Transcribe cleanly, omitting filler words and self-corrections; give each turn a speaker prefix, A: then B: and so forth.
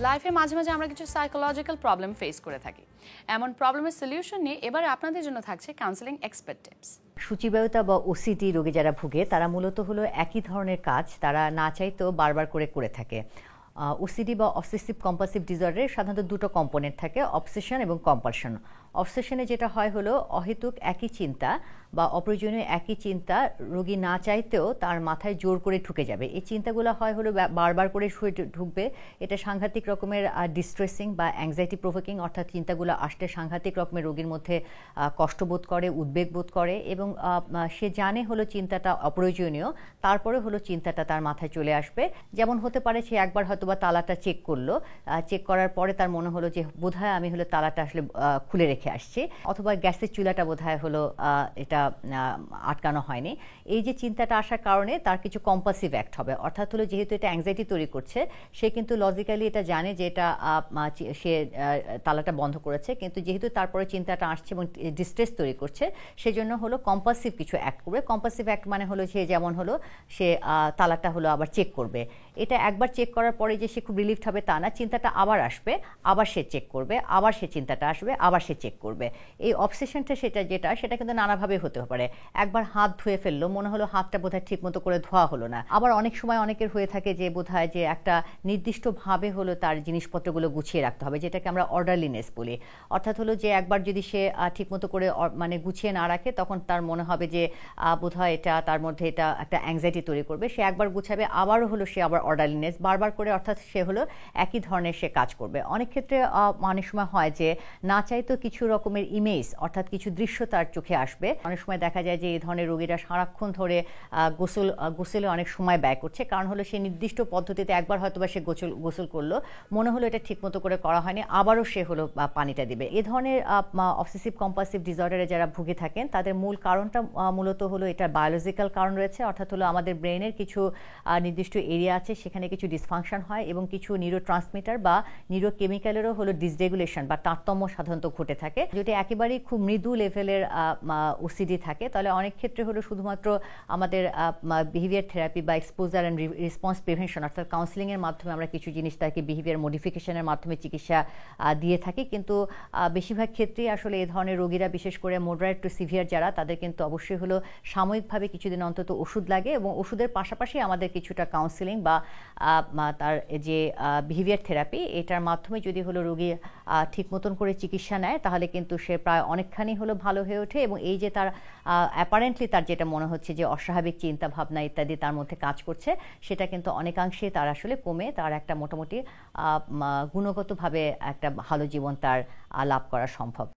A: লাইফে মাঝে মাঝে আমরা কিছু সাইকোলজিক্যাল প্রবলেম ফেস করে থাকি। এমন প্রবলেমের সলিউশন নিয়ে এবারে আপনাদের জন্য থাকছে কাউন্সেলিং এক্সপার্ট টিপস।
B: সূচিবায়ুতা বা ওসিডি রোগে যারা ভুগে তারা মূলত হলো একই ধরনের কাজ তারা না চাইতেও বারবার করে থাকে। ওসিডি বা অবসেসিভ কম্পালসিভ ডিসঅর্ডারের সাধারণত দুটো কম্পোনেন্ট থাকে, অবসেশন এবং কম্পালশন। অবসেশনে যেটা হয় হলো অহেতুক একই চিন্তা বা অপ্রয়োজনীয় একই চিন্তা রোগী না চাইতেও তার মাথায় জোর করে ঢুকে যাবে। এই চিন্তাগুলো হয় হলো বারবার করে ঢুকবে। এটা সাংঘাতিক রকমের ডিস্ট্রেসিং বা অ্যাংজাইটি প্রভোকিং, অর্থাৎ চিন্তাগুলো আসলে সাংঘাতিক রকমের রোগীর মধ্যে কষ্টবোধ করে, উদ্বেগ বোধ করে এবং সে জানে হলো চিন্তাটা অপ্রয়োজনীয়, তারপরে হলো চিন্তাটা তার মাথায় চলে আসবে। যেমন হতে পারে সে একবার হয়তো বা তালাটা চেক করলো, চেক করার পরে তার মনে হলো যে বোধহয় আমি হলো তালাটা আসলে খুলে রেখে আসছি, অথবা গ্যাসের চুলাটা বোধহয় হলো এটা আটকানো হয়নি। এই যে চিন্তাটা আসার কারণে তার কিছু কম্পালসিভ অ্যাক্ট হবে, অর্থাৎ হলো যেহেতু এটা অ্যাংজাইটি তৈরি করছে সে কিন্তু লজিক্যালি এটা জানে যে এটা সে তালাটা বন্ধ করেছে, কিন্তু যেহেতু তারপরে চিন্তাটা আসছে এবং ডিস্ট্রেস তৈরি করছে সেজন্য হলো কম্পালসিভ কিছু অ্যাক্ট করবে। কম্পালসিভ অ্যাক্ট মানে হলো সে যেমন হলো সে তালাটা হলো আবার চেক করবে। এটা একবার চেক করার পরে যে সে খুব রিলিফড হবে তা না, চিন্তাটা আবার আসবে, আবার সে চেক করবে, আবার সে চিন্তাটা আসবে, আবার সে চেক করবে। এই অবসেশনটা সেটা কিন্তু নানাভাবে হতে পারে। একবার হাত ধুয়ে ফেললো, মনে হলো হাতটা বোধহয় ঠিক মতো করে ধোয়া হলো না। আবার অনেক সময় অনেকের হয়ে থাকে যে বোধহয় যে একটা নির্দিষ্টভাবে হলো তার জিনিসপত্রগুলো গুছিয়ে রাখতে হবে, যেটাকে আমরা অর্ডারলিনেস বলি। অর্থাৎ হলো যে একবার যদি সে ঠিক মতো করে মানে গুছিয়ে না রাখে তখন তার মনে হবে যে বোধহয় এটা তার মধ্যে এটা একটা অ্যাংজাইটি তৈরি করবে। সে একবার গুছাবে, আবারও হলো সে আবার অর্ডারলিনেস বারবার করে, অর্থাৎ সে হলো একই ধরনের সে কাজ করবে। অনেক ক্ষেত্রে অনেক সময় হয় যে না চাইতেও কিছু রকমের ইমেজ, অর্থাৎ কিছু দৃশ্য তার চোখে আসবে। অনেক সময় দেখা যায় যে এই ধরনের রোগীরা সারাক্ষণ ধরে গোসলে অনেক সময় ব্যয় করছে, কারণ হলো সে নির্দিষ্ট পদ্ধতিতে একবার হয়তো বা সে গোসল করলো, মনে হলো এটা ঠিক মতো করে করা হয়নি, আবারও সে হলো পানিটা দিবে। এ ধরনের অবসেসিভ কম্পালসিভ ডিসঅর্ডারে যারা ভুগে থাকেন তাদের মূল কারণটা মূলত হলো এটা বায়োলজিক্যাল কারণ রয়েছে, অর্থাৎ হলো আমাদের ব্রেনের কিছু নির্দিষ্ট এরিয়া আছে সেখানে কিছু ডিসফাংশন হয় এবং কিছু নিউরোট্রান্সমিটার বা নিউরোকেমিক্যালেরও হলো ডিসরেগুলেশন বা তারতম্য সাধারণত ঘটে থাকে। যদি একেবারেই খুব মৃদু লেভেলের ওসিডি থাকে তাহলে অনেক ক্ষেত্রে হলো শুধুমাত্র আমাদের বিহেভিয়ার থেরাপি বা এক্সপোজার অ্যান্ড রেসপন্স প্রিভেনশন অর্থাৎ কাউন্সিলিংয়ের মাধ্যমে আমরা কিছু জিনিস তাকে বিহেভিয়ার মডিফিকেশনের মাধ্যমে চিকিৎসা দিয়ে থাকি। কিন্তু বেশিরভাগ ক্ষেত্রেই আসলে এই ধরনের রোগীরা, বিশেষ করে মডারেট টু সিভিয়ার যারা, তাদের কিন্তু অবশ্যই হলো সাময়িকভাবে কিছুদিন অন্তত ওষুধ লাগে এবং ওষুধের পাশাপাশি আমাদের কিছুটা কাউন্সিলিং বা তার যে বিহেভিয়ার থেরাপি এটার মাধ্যমে যদি হলো রোগী ঠিক মতন করে চিকিৎসা নেয় তাহলে কিন্তু সে প্রায় অনেকখানি হলো ভালো হয়ে ওঠে এবং এই যে তার অ্যাপারেন্টলি তার যেটা মনে হচ্ছে যে অস্বাভাবিক চিন্তা ভাবনা ইত্যাদি তার মধ্যে কাজ করছে সেটা কিন্তু অনেকাংশে তার আসলে কমে তার একটা মোটামুটি গুণগতভাবে একটা ভালো জীবন তার লাভ করা সম্ভব।